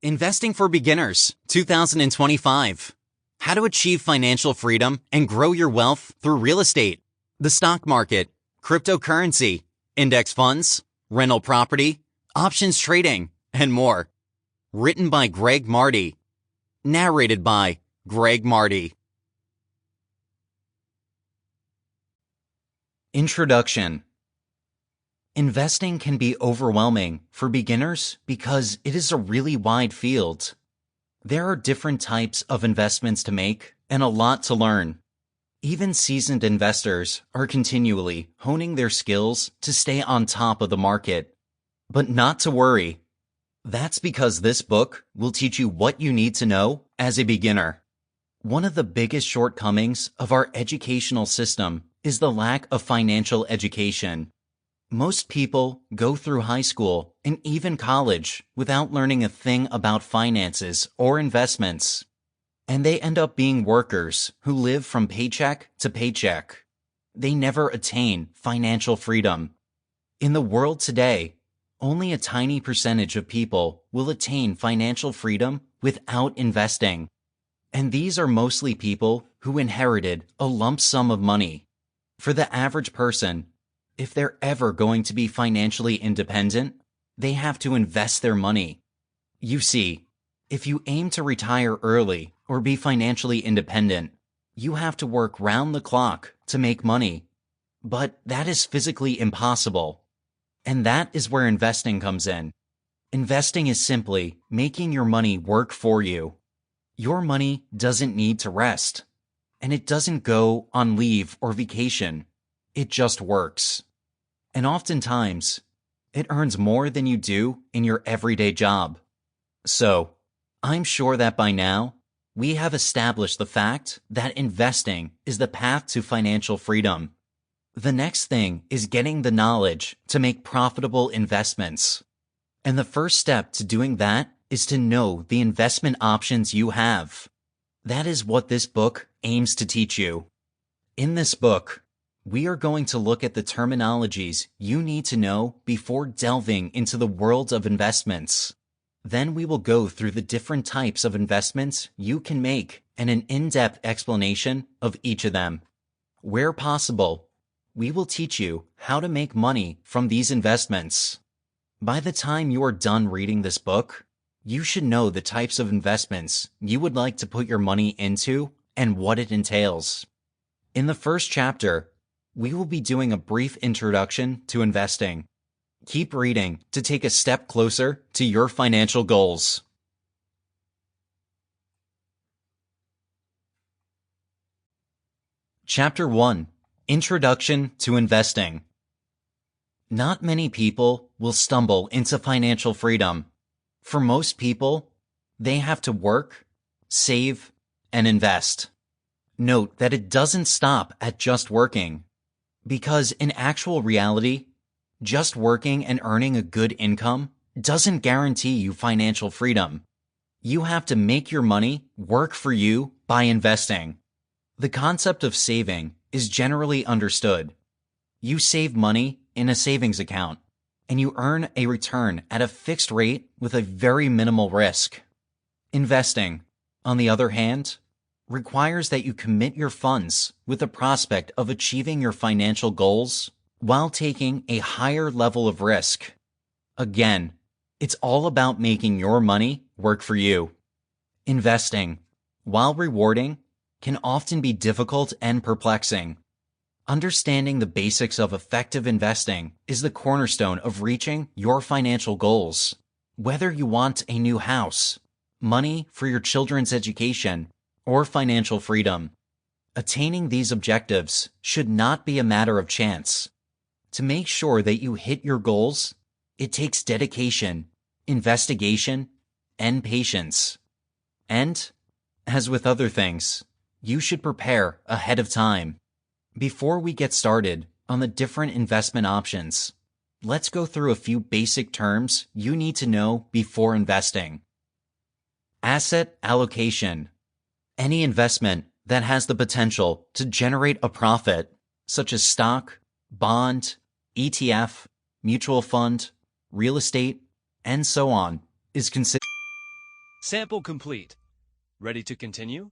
Investing for Beginners, 2025. How to achieve financial freedom and grow your wealth through real estate, the stock market, cryptocurrency, index funds, rental property, options trading, and more. Written by Marty. Narrated by Marty. Introduction. Investing can be overwhelming for beginners because it is a really wide field. There are different types of investments to make and a lot to learn. Even seasoned investors are continually honing their skills to stay on top of the market. But not to worry. That's because this book will teach you what you need to know as a beginner. One of the biggest shortcomings of our educational system is the lack of financial education. Most people go through high school and even college without learning a thing about finances or investments. And they end up being workers who live from paycheck to paycheck. They never attain financial freedom. In the world today, only a tiny percentage of people will attain financial freedom without investing. And these are mostly people who inherited a lump sum of money. For the average person, if they're ever going to be financially independent, they have to invest their money. You see, if you aim to retire early or be financially independent, you have to work round the clock to make money. But that is physically impossible. And that is where investing comes in. Investing is simply making your money work for you. Your money doesn't need to rest. And it doesn't go on leave or vacation. It just works. And oftentimes, it earns more than you do in your everyday job. So, I'm sure that by now, we have established the fact that investing is the path to financial freedom. The next thing is getting the knowledge to make profitable investments. And the first step to doing that is to know the investment options you have. That is what this book aims to teach you. In this book, we are going to look at the terminologies you need to know before delving into the world of investments. Then we will go through the different types of investments you can make and an in-depth explanation of each of them. Where possible, we will teach you how to make money from these investments. By the time you are done reading this book, you should know the types of investments you would like to put your money into and what it entails. In the first chapter, we will be doing a brief introduction to investing. Keep reading to take a step closer to your financial goals. Chapter 1. Introduction to Investing. Not many people will stumble into financial freedom. For most people, they have to work, save, and invest. Note that it doesn't stop at just working. Because in actual reality, just working and earning a good income doesn't guarantee you financial freedom. You have to make your money work for you by investing. The concept of saving is generally understood. You save money in a savings account, and you earn a return at a fixed rate with a very minimal risk. Investing, on the other hand, requires that you commit your funds with the prospect of achieving your financial goals while taking a higher level of risk. Again, it's all about making your money work for you. Investing, while rewarding, can often be difficult and perplexing. Understanding the basics of effective investing is the cornerstone of reaching your financial goals. Whether you want a new house, money for your children's education, or financial freedom, attaining these objectives should not be a matter of chance. To make sure that you hit your goals, it takes dedication, investigation, and patience. And, as with other things, you should prepare ahead of time. Before we get started on the different investment options, let's go through a few basic terms you need to know before investing. Asset allocation. Any investment that has the potential to generate a profit, such as stock, bond, ETF, mutual fund, real estate, and so on, is considered. Sample complete. Ready to continue?